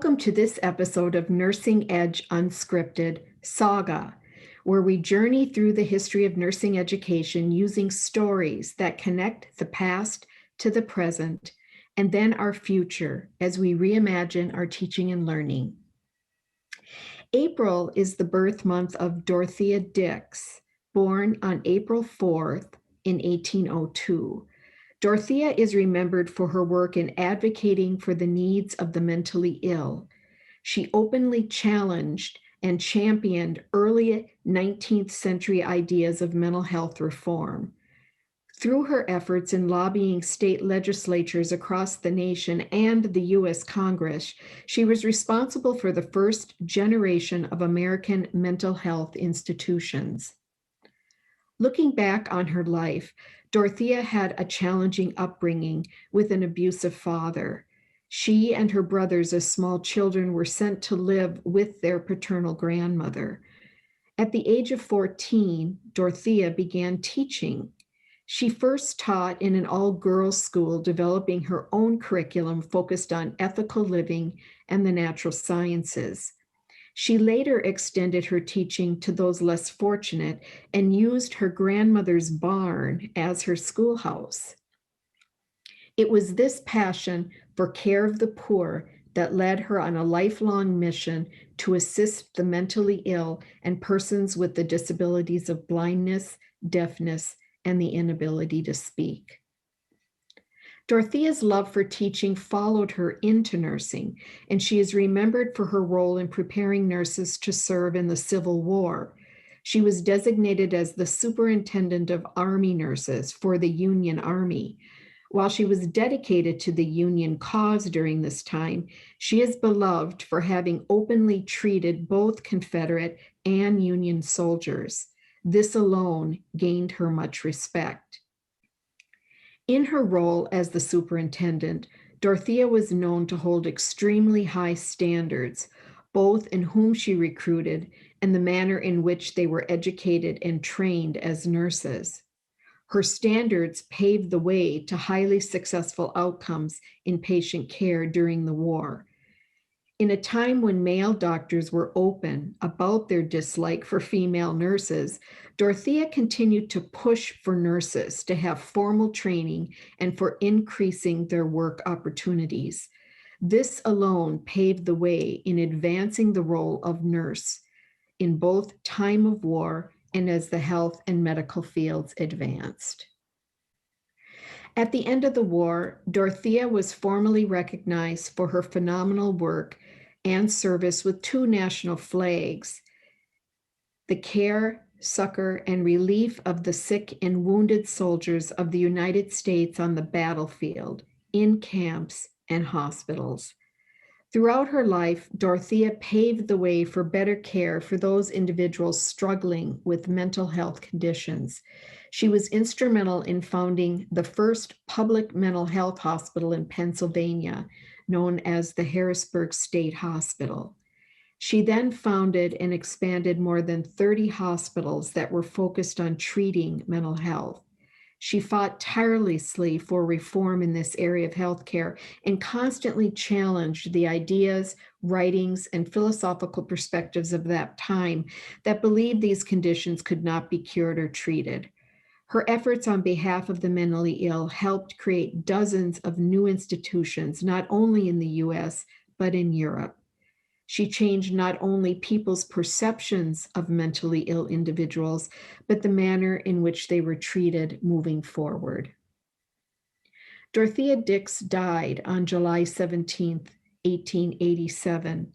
Welcome to this episode of Nursing Edge Unscripted Saga, where we journey through the history of nursing education using stories that connect the past to the present and then our future as we reimagine our teaching and learning. April is the birth month of Dorothea Dix, born on April 4th in 1802. Dorthea is remembered for her work in advocating for the needs of the mentally ill. She openly challenged and championed early 19th century ideas of mental health reform. Through her efforts in lobbying state legislatures across the nation and the U.S. Congress, she was responsible for the first generation of American mental health institutions. Looking back on her life, Dorthea had a challenging upbringing with an abusive father. She and her brothers as small children were sent to live with their paternal grandmother. At the age of 14, Dorthea began teaching. She first taught in an all-girls school, developing her own curriculum focused on ethical living and the natural sciences. She later extended her teaching to those less fortunate and used her grandmother's barn as her schoolhouse. It was this passion for care of the poor that led her on a lifelong mission to assist the mentally ill and persons with the disabilities of blindness, deafness, and the inability to speak. Dorothea's love for teaching followed her into nursing, and she is remembered for her role in preparing nurses to serve in the Civil War. She was designated as the Superintendent of Army Nurses for the Union Army. While she was dedicated to the Union cause during this time, she is beloved for having openly treated both Confederate and Union soldiers. This alone gained her much respect. In her role as the superintendent, Dorthea was known to hold extremely high standards, both in whom she recruited and the manner in which they were educated and trained as nurses. Her standards paved the way to highly successful outcomes in patient care during the war. In a time when male doctors were open about their dislike for female nurses, Dorthea continued to push for nurses to have formal training and for increasing their work opportunities. This alone paved the way in advancing the role of nurse in both time of war and as the health and medical fields advanced. At the end of the war, Dorthea was formally recognized for her phenomenal work and service with two national flags: the care, succor, and relief of the sick and wounded soldiers of the United States on the battlefield, in camps, and hospitals. Throughout her life, Dorthea paved the way for better care for those individuals struggling with mental health conditions. She was instrumental in founding the first public mental health hospital in Pennsylvania, known as the Harrisburg State Hospital. She then founded and expanded more than 30 hospitals that were focused on treating mental health. She fought tirelessly for reform in this area of healthcare and constantly challenged the ideas, writings, and philosophical perspectives of that time that believed these conditions could not be cured or treated. Her efforts on behalf of the mentally ill helped create dozens of new institutions, not only in the US, but in Europe. She changed not only people's perceptions of mentally ill individuals, but the manner in which they were treated moving forward. Dorothea Dix died on July 17, 1887.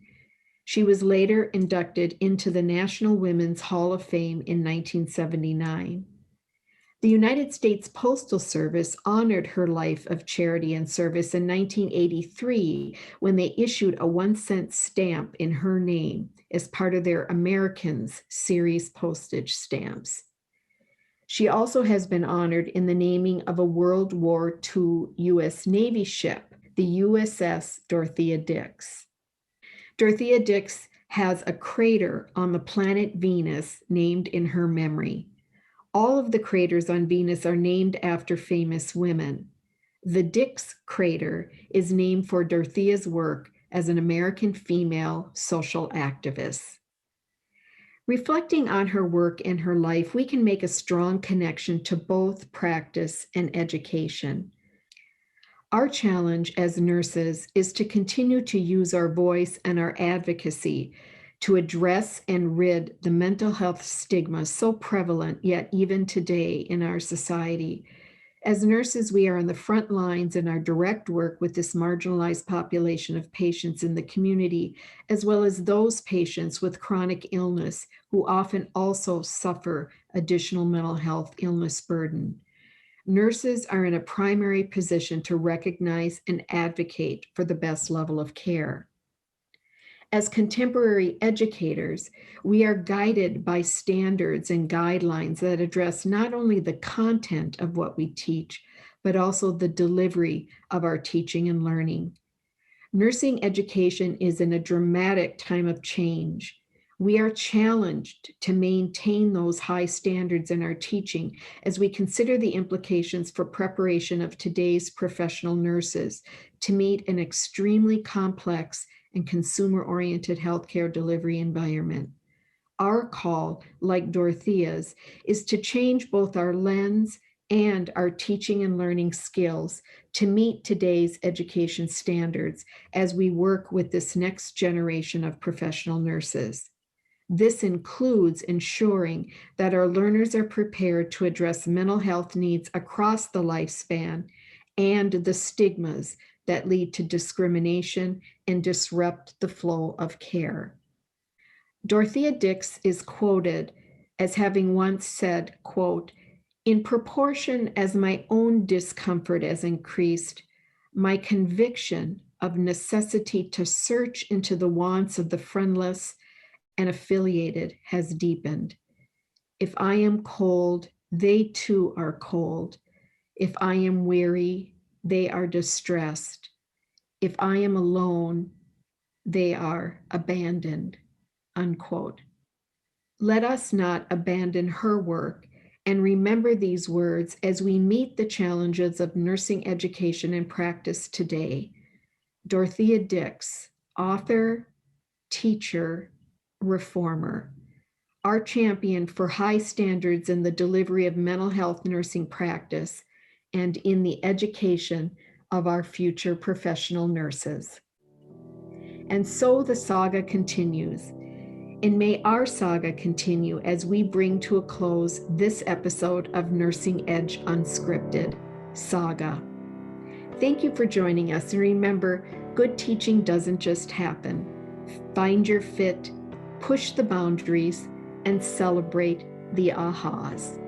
She was later inducted into the National Women's Hall of Fame in 1979. The United States Postal Service honored her life of charity and service in 1983 when they issued a 1-cent stamp in her name as part of their Americans series postage stamps. She also has been honored in the naming of a World War II U.S. Navy ship, the USS Dorthea Dix. Dorothea Dix has a crater on the planet Venus named in her memory. All of the craters on Venus are named after famous women. The Dix crater is named for Dorothea's work as an American female social activist. Reflecting on her work and her life, we can make a strong connection to both practice and education. Our challenge as nurses is to continue to use our voice and our advocacy to address and rid the mental health stigma so prevalent yet even today in our society. As nurses, we are on the front lines in our direct work with this marginalized population of patients in the community, as well as those patients with chronic illness who often also suffer additional mental health illness burden. Nurses are in a primary position to recognize and advocate for the best level of care. As contemporary educators, we are guided by standards and guidelines that address not only the content of what we teach, but also the delivery of our teaching and learning. Nursing education is in a dramatic time of change. We are challenged to maintain those high standards in our teaching as we consider the implications for preparation of today's professional nurses to meet an extremely complex and consumer-oriented healthcare delivery environment. Our call, like Dorothea's, is to change both our lens and our teaching and learning skills to meet today's education standards as we work with this next generation of professional nurses. This includes ensuring that our learners are prepared to address mental health needs across the lifespan and the stigmas that lead to discrimination and disrupt the flow of care. Dorothea Dix is quoted as having once said, quote, "In proportion as my own discomfort has increased, my conviction of necessity to search into the wants of the friendless and affiliated has deepened. If I am cold, they too are cold. If I am weary, they are distressed. If I am alone, they are abandoned," unquote. Let us not abandon her work and remember these words as we meet the challenges of nursing education and practice today. Dorothea Dix, author, teacher, reformer, our champion for high standards in the delivery of mental health nursing practice and in the education of our future professional nurses. And so the saga continues. And may our saga continue as we bring to a close this episode of Nursing Edge Unscripted Saga. Thank you for joining us, and remember, good teaching doesn't just happen. Find your fit, push the boundaries, and celebrate the ahas.